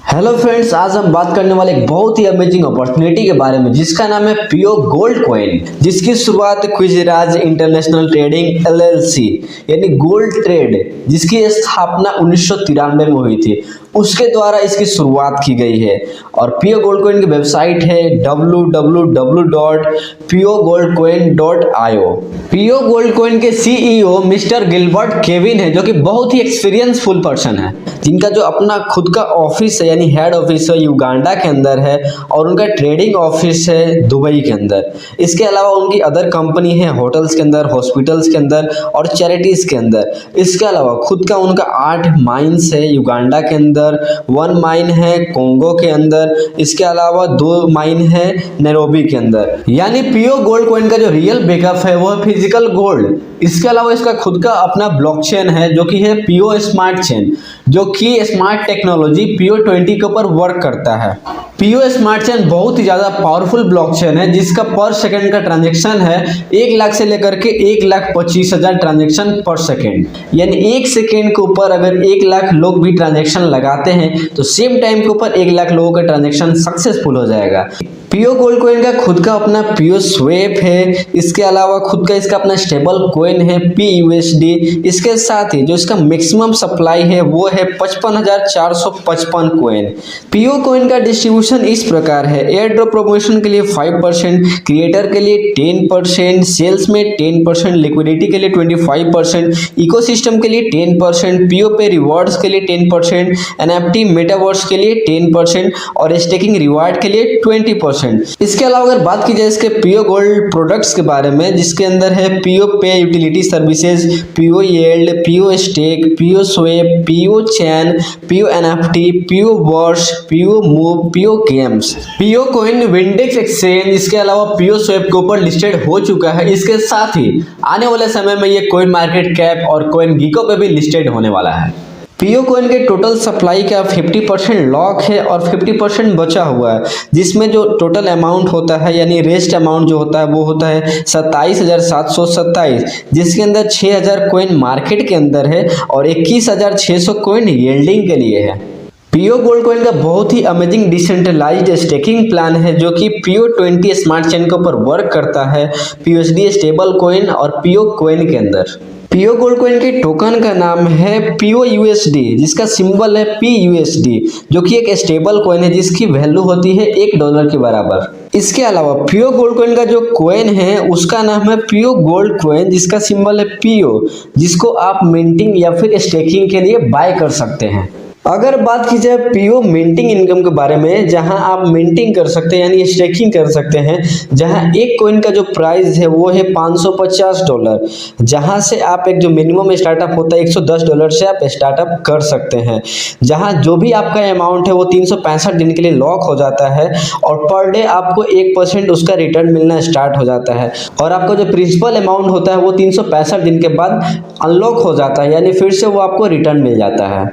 Hello friends, आज हम बात करने वाले एक बहुत ही अमेजिंग अपॉर्चुनिटी के बारे में जिसका नाम है पियो गोल्ड कॉइन, जिसकी शुरुआत क्विजराज इंटरनेशनल ट्रेडिंग एलएलसी यानी गोल्ड ट्रेड जिसकी स्थापना 1993 में हुई थी उसके द्वारा इसकी शुरुआत की गई है। और पियो गोल्ड कॉइन की वेबसाइट है www.piogoldcoin.io। पियो गोल्ड कॉइन के सीईओ मिस्टर गिलबर्ट केविन है, जो कि बहुत ही एक्सपीरियंसफुल पर्सन है, जिनका जो अपना खुद का ऑफिस है यानी हेड ऑफिस है युगांडा के अंदर है और उनका ट्रेडिंग ऑफिस है दुबई के अंदर। इसके अलावा उनकी अदर कंपनी है होटल्स के अंदर, हॉस्पिटल्स के अंदर और चैरिटीज के अंदर। इसके अलावा खुद का उनका 8 माइंस है युगांडा के अंदर, 1 माइन है कोंगो के अंदर, इसके अलावा 2 माइन है नैरोबी के अंदर। यानी पियो गोल्ड कॉइन का जो रियल बैकअप है वो है फिजिकल गोल्ड। इसके अलावा इसका खुद का अपना ब्लॉकचेन है जो कि है पियो स्मार्ट चेन, जो कि स्मार्ट टेक्नोलॉजी पियो 20 के ऊपर वर्क करता है। पियो स्मार्ट चेन बहुत ही ज्यादा पावरफुल ब्लॉकचेन है जिसका पर सेकंड का ट्रांजैक्शन है 1 लाख से लेकर के 1,25,000 ट्रांजैक्शन पर सेकंड। यानी 1 सेकंड के ऊपर अगर 1 लाख लोग भी ट्रांजैक्शन लगाते हैं तो सेम टाइम के ऊपर 1 लाख लोगों का ट्रांजैक्शन सक्सेसफुल हो जाएगा। पियो गोल्ड कॉइन का खुद का अपना पियो स्वेप है। इसके अलावा खुद का इसका अपना स्टेबल कॉइन है PUSD। इसके साथ ही जो इसका मैक्सिमम सप्लाई है वो है 55,455 कॉइन। पियो कॉइन का डिस्ट्रीब्यूशन इस प्रकार है, एयर ड्रॉप प्रमोशन के लिए 5%, क्रिएटर के लिए 10%, सेल्स में 10%, लिक्विडिटी के लिए 25%, इकोसिस्टम के लिए 10%, पियो पे रिवॉर्ड्स के लिए 10%, NFT मेटावर्स के लिए 10% और स्टेकिंग रिवार्ड के लिए 20%। इसके अलावा अगर बात की जाए इसके पियो गोल्ड प्रोडक्ट्स के बारे में, जिसके अंदर है पियो पे यूटिलिटी सर्विसेज, पियो येल्ड, पियो स्टेक, पियो स्वेप, पियो चैन, पियो NFT, पियो वर्स, पियो मूव, पियो गेम्स। पियो कॉइन विंडेक्स एक्सचेंज इसके अलावा पियो स्वेप के ऊपर लिस्टेड हो चुका है। इसके साथ ही आने वाले समय में ये कॉइन मार्केट कैप और कॉइन गीको पे भी लिस्टेड होने वाला है। पियो कॉइन के टोटल सप्लाई का 50% लॉक है और 50% बचा हुआ है, जिसमें जो टोटल अमाउंट होता है यानी रेस्ट अमाउंट जो होता है वो होता है 27,727, जिसके अंदर 6,000 कॉइन मार्केट के अंदर है और 21,600 कॉइन येल्डिंग के लिए है। पियो गोल्ड कॉइन का बहुत ही अमेजिंग डिसेंट्रलाइज्ड स्टेकिंग प्लान है जो कि पियो 20 स्मार्ट चेन के ऊपर वर्क करता है PUSD स्टेबल कॉइन और पियो कॉइन के अंदर। पियो गोल्ड कॉइन के टोकन का नाम है POUSD, जिसका सिंबल है PUSD, जो कि एक स्टेबल कॉइन है जिसकी वैल्यू होती है $1 के बराबर। इसके अलावा पियो गोल्ड कॉइन का जो कॉइन है उसका नाम है पियो गोल्ड कॉइन, जिसका सिंबल है PO, जिसको आप मिंटिंग या फिर स्टेकिंग के लिए बाय कर सकते हैं। अगर बात की जाए पियो मिंटिंग इनकम के बारे में, जहां आप मिंटिंग कर सकते हैं यानी स्टेकिंग कर सकते हैं, जहां एक कॉइन का जो प्राइस है वो है $550, जहां से आप एक जो मिनिमम स्टार्टअप होता है $110 से आप स्टार्टअप कर सकते हैं, जहां जो भी आपका अमाउंट है वो 365 दिन के लिए लॉक हो जाता है और पर डे आपको 1% उसका रिटर्न मिलना स्टार्ट हो जाता है और आपका जो प्रिंसिपल अमाउंट होता है वो 365 दिन के बाद अनलॉक हो जाता है, यानी फिर से वो आपको रिटर्न मिल जाता है।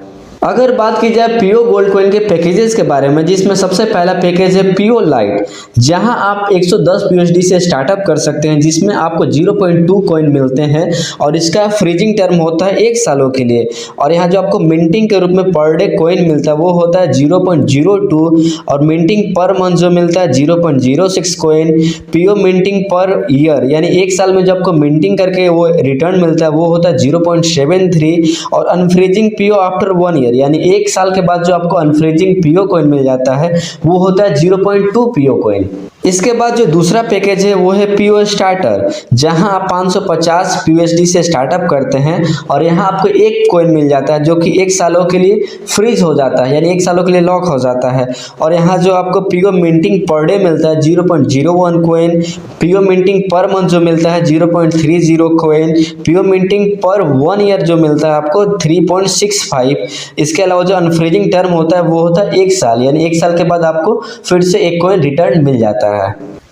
अगर बात की जाए पियो गोल्ड कॉइन के पैकेजेस के बारे में, जिसमें सबसे पहला पैकेज है पियो लाइट, जहां आप 110 PUSD से स्टार्टअप कर सकते हैं, जिसमें आपको 0.2 कॉइन मिलते हैं और इसका फ्रीजिंग टर्म होता है 1 सालों के लिए। और यहाँ जो आपको मिंटिंग के रूप में पर डे कॉइन मिलता है वो होता है 0.02 और मिंटिंग पर मंथ जो मिलता है 0.06 कॉइन। पियो मिंटिंग पर ईयर यानी 1 साल में जो आपको मिंटिंग करके वो रिटर्न मिलता है वो होता है 0.73 और अनफ्रीजिंग पियो आफ्टर 1 ईयर यानी 1 साल के बाद जो आपको अनफ्रीजिंग पियो कॉइन मिल जाता है वो होता है 0.2 पियो कॉइन। इसके बाद जो दूसरा पैकेज है वो है पियो स्टार्टर, जहां आप 550 PUSD से स्टार्टअप करते हैं और यहां आपको 1 कॉइन मिल जाता है जो कि 1 सालों के लिए फ्रीज हो जाता है यानी 1 सालों के लिए लॉक हो जाता है। और यहां जो आपको पियो मिंटिंग पर डे मिलता है 0.01 कॉइन, पियो मिंटिंग पर मंथ जो मिलता है 0.30 कॉइन, पियो मिंटिंग पर 1 ईयर जो मिलता है आपको 3.65। इसके अलावा जो अनफ्रीजिंग टर्म होता है वो होता है 1 साल, यानी 1 साल के बाद आपको फिर से 1 कॉइन रिटर्न मिल जाता है।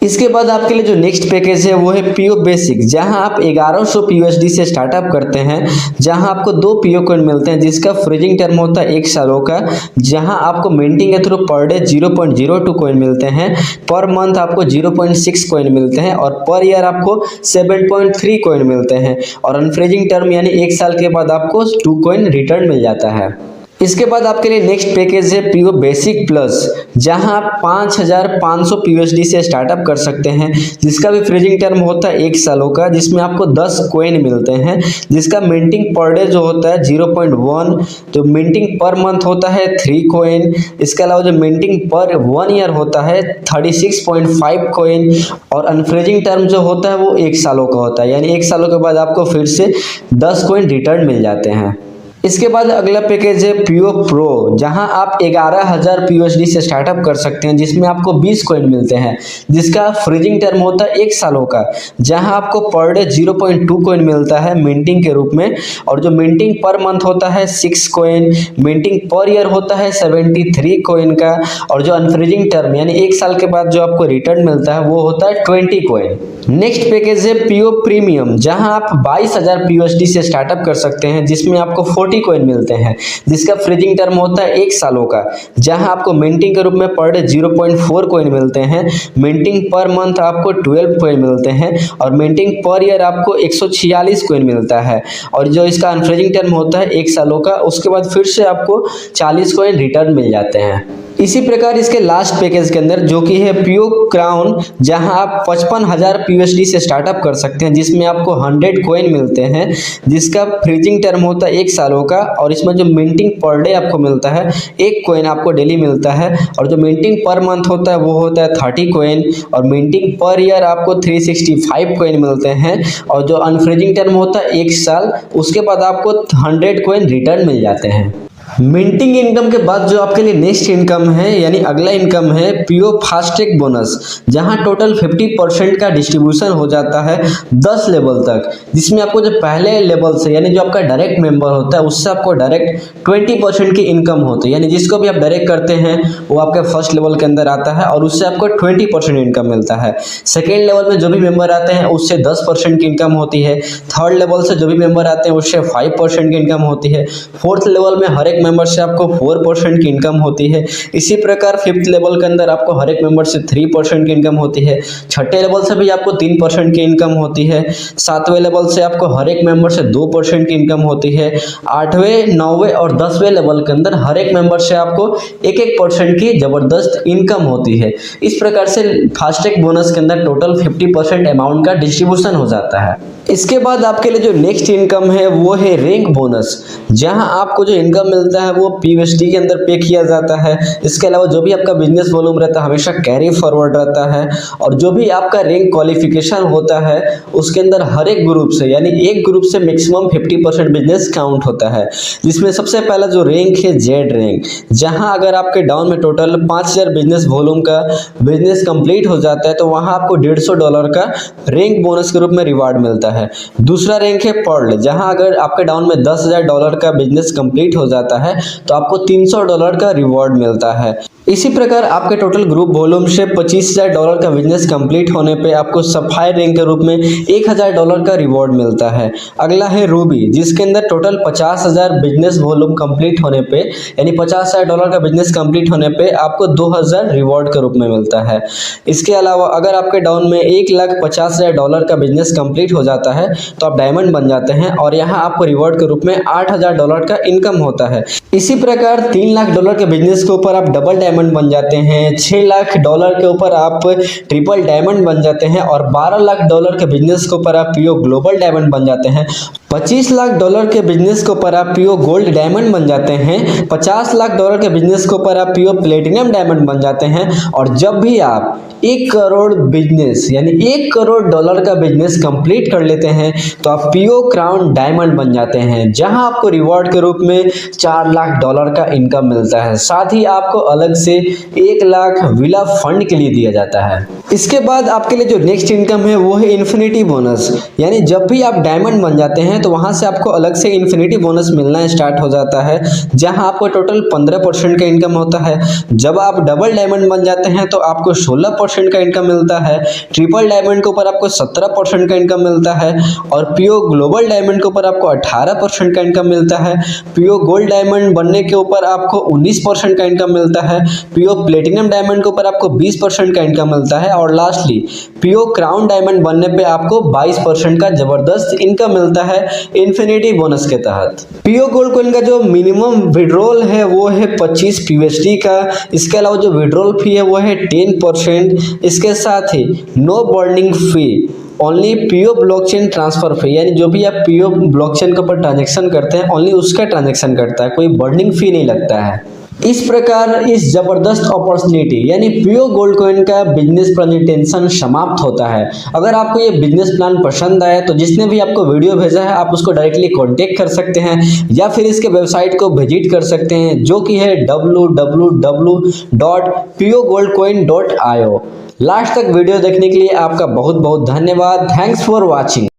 इसके बाद आपके लिए जो नेक्स्ट पैकेज है वो है पियो बेसिक, जहां आप 1100 PUSD से स्टार्टअप करते हैं, जहां आपको 2 पियो कॉइन मिलते हैं जिसका फ्रीजिंग टर्म होता है 1 सालों का, जहां आपको मिंटिंग के थ्रू पर डे 0.02 कॉइन मिलते हैं, पर मंथ आपको 0.6 कॉइन मिलते हैं और पर ईयर आपको 7.3 कॉइन मिलते हैं और अनफ्रीजिंग टर्म यानी 1 साल के बाद आपको 2 कॉइन रिटर्न मिल जाता है। इसके बाद आपके लिए नेक्स्ट पैकेज है पीओ बेसिक प्लस, जहां आप 5500 पीयूएसडी से स्टार्टअप कर सकते हैं, जिसका भी फ्रीजिंग टर्म होता है 1 सालों का, जिसमें आपको 10 कॉइन मिलते हैं, जिसका मिंटिंग पर डे जो होता है 0.1, जो मिंटिंग पर मंथ होता है 3 कॉइन, इसके अलावा जो मिंटिंग पर 1 ईयर होता है 36.5 कॉइन, और अनफ्रीजिंग टर्म जो होता है वो 1 सालों का होता है, यानी 1 सालों के बाद आपको फिर से 10 कॉइन रिटर्न मिल जाते हैं। इसके बाद अगला पैकेज है पीओ प्रो, जहां आप 11,000 पीयूएसडी से स्टार्टअप कर सकते हैं, जिसमें आपको 20 कॉइन मिलते हैं, जिसका फ्रीजिंग टर्म होता है 1 सालों का, जहां आपको पर डे 0.2 कॉइन मिलता है मिंटिंग के रूप में, और जो मिंटिंग पर मंथ होता है 6 कॉइन, मिंटिंग पर ईयर होता है 73 कॉइन का, और जो अनफ्रीजिंग टर्म यानी 1 साल के बाद जो आपको रिटर्न मिलता है वो होता है 20 कॉइन। नेक्स्ट पैकेज है पीओ प्रीमियम, जहां आप 22,000 पीयूएसडी से स्टार्टअप कर सकते हैं, जिसमें आपको 40 कॉइन मिलते हैं, जिसका फ्रीजिंग टर्म होता है 1 सालों का, जहां आपको मिंटिंग के रूप में पर डे 0.4 कॉइन मिलते हैं, मिंटिंग पर मंथ आपको 12 कॉइन मिलते हैं, और मिंटिंग पर ईयर आपको 146 कॉइन मिलता है, और जो इसका अनफ्रीजिंग टर्म होता है 1 सालों का, उसके बाद फिर से आपको 40 कॉइन रिटर्न मिल जाते हैं। इसी प्रकार इसके लास्ट पैकेज के अंदर जो कि है पीओ क्राउन, जहां आप 55,000 पीयूएसडी से स्टार्टअप कर सकते हैं, जिसमें आपको 100 कॉइन मिलते हैं, जिसका फ्रीजिंग टर्म होता है 1 सालों का, और इसमें जो मिंटिंग पर डे आपको मिलता है 1 कॉइन आपको डेली मिलता है, और जो मिंटिंग पर मंथ होता है वो होता है 30 कॉइन, और मिंटिंग पर ईयर आपको 365 कॉइन मिलते हैं, और जो अनफ्रीजिंग टर्म होता है 1 साल, उसके बाद आपको 100 कॉइन रिटर्न मिल जाते हैं। मिंटिंग इनकम के बाद जो आपके लिए नेक्स्ट इनकम है यानी अगला इनकम है पीओ फास्ट ट्रैक बोनस, जहां टोटल 50% का डिस्ट्रीब्यूशन हो जाता है 10 लेवल तक, जिसमें आपको जो पहले लेवल से यानी जो आपका डायरेक्ट मेंबर होता है उससे आपको डायरेक्ट 20% की इनकम होती है, यानी जिसको भी आप डायरेक्ट करते हैं वो आपके फर्स्ट लेवल के अंदर आता है और उससे आपको 20% इनकम मिलता है। सेकेंड लेवल में जो भी मेंबर आते हैं उससे 10% की इनकम होती है, थर्ड लेवल से जो भी मेंबर आते हैं उससे 5% की इनकम होती है, फोर्थ लेवल में हर एक मेंबर से आपको 4% की इनकम होती है, इसी प्रकार फिफ्थ लेवल के अंदर आपको हर एक मेंबर से 3% की इनकम होती है, छठे लेवल से भी आपको 3% की इनकम होती है, सातवें लेवल से आपको हर एक मेंबर से 2% की इनकम होती है, 8वें 9वें और 10वें लेवल के अंदर हर एक मेंबर से आपको 1% की जबरदस्त इनकम होती है। इस प्रकार से फास्टैग बोनस के अंदर टोटल 50% अमाउंट का डिस्ट्रीब्यूशन हो जाता है। इसके बाद आपके लिए जो नेक्स्ट इनकम है वो है रैंक बोनस, जहां आपको जो इनकम मिलता है वो पीयूएसडी के अंदर पे किया जाता है। इसके अलावा जो भी आपका बिजनेस वॉल्यूम रहता है हमेशा कैरी फॉरवर्ड रहता है, और जो भी आपका रैंक क्वालिफिकेशन होता है उसके अंदर हर एक ग्रुप से यानी एक ग्रुप से मैक्सिमम 50% बिजनेस काउंट होता है, जिसमें सबसे पहला जो रैंक है जेड रैंक, जहां अगर आपके डाउन में टोटल 5000 बिजनेस वॉल्यूम का बिजनेस कंप्लीट हो जाता है तो वहां आपको $150 का रैंक बोनस के रूप में रिवार्ड मिलता है। दूसरा रैंक है पर्ल, जहां अगर आपके डाउन में $10,000 का बिजनेस कंप्लीट हो जाता है तो आपको $300 का रिवॉर्ड मिलता है। इसी प्रकार आपके टोटल ग्रुप वॉल्यूम से $25,000 का बिजनेस कंप्लीट होने पे आपको सफायर रैंक के रूप में $1,000 का रिवॉर्ड मिलता है। अगला है रूबी, जिसके अंदर टोटल 50,000 बिजनेस वॉल्यूम कंप्लीट होने पे यानी $50,000 का बिजनेस कंप्लीट होने पे आपको 2,000 रिवॉर्ड के रूप में मिलता है। इसके अलावा अगर आपके डाउन में $1,50,000 का बिजनेस कंप्लीट हो जाता है तो आप डायमंड बन जाते हैं और यहाँ आपको रिवॉर्ड के रूप में $8,000 का इनकम होता है। इसी प्रकार $3 लाख के बिजनेस के ऊपर आप डबल डायमंड बन जाते हैं, $6 लाख के ऊपर आप ट्रिपल डायमंड बन जाते हैं, और $12 लाख के बिजनेस के ऊपर आप पीओ ग्लोबल डायमंड बन जाते हैं, $25 लाख के बिजनेस के ऊपर आप पीओ गोल्ड डायमंड बन जाते हैं, $50 लाख के बिजनेस के ऊपर आप पीओ प्लेटिनम डायमंड बन जाते हैं, और जब भी आप 1 करोड़ बिजनेस यानी $1 करोड़ का बिजनेस कंप्लीट कर लेते हैं तो आप पीओ क्राउन डायमंड बन जाते हैं, जहां आपको रिवॉर्ड के रूप में $4 लाख का इनकम मिलता है। साथ ही आपको अलग से 1 लाख विला फंड के लिए दिया जाता है। इसके बाद आपके लिए जो नेक्स्ट इनकम है वो है इन्फिनिटी बोनस, यानी जब भी आप डायमंड बन जाते हैं तो वहां से आपको अलग से इन्फिनिटी बोनस मिलना स्टार्ट हो जाता है, जहां आपको टोटल 15% का इनकम होता है। जब आप डबल डायमंड बन जाते हैं तो आपको 16% का इनकम मिलता है, ट्रिपल डायमंड के ऊपर आपको 17% का इनकम मिलता है, और पीओ ग्लोबल डायमंड के ऊपर आपको 18% का इनकम मिलता है, पीओ गोल्ड डायमंड बनने के ऊपर आपको 19% का इनकम मिलता है, पीओ प्लेटिनम डायमंड के ऊपर आपको 20% का इनकम मिलता है और लास्टली पीओ क्राउन डायमंड बनने पे आपको 22% का जबरदस्त इनकम मिलता है इन्फिनिटी बोनस के तहत। पीओ गोल्ड कॉइन का जो मिनिमम विड्रॉल है वो है 25 पीयूएसडी का। इसके अलावा जो विड्रॉल फी है वो है 10%। इसके साथ ही no burning fee, only PO blockchain transfer fee, यानी जो भी आप पीओ ब्लॉकचेन के ऊपर ट्रांजेक्शन करते हैं ओनली उसका ट्रांजेक्शन करता है, कोई बर्निंग फी नहीं लगता है। इस प्रकार इस जबरदस्त अपॉर्चुनिटी यानी पीओ गोल्ड कॉइन का बिजनेस प्रेजेंटेशन समाप्त होता है। अगर आपको ये बिजनेस प्लान पसंद आया तो जिसने भी आपको वीडियो भेजा है आप उसको डायरेक्टली कांटेक्ट कर सकते हैं या फिर इसके वेबसाइट को विजिट कर सकते हैं जो कि है www.piogoldcoin.io। लास्ट तक वीडियो देखने के लिए आपका बहुत बहुत धन्यवाद। Thanks for watching.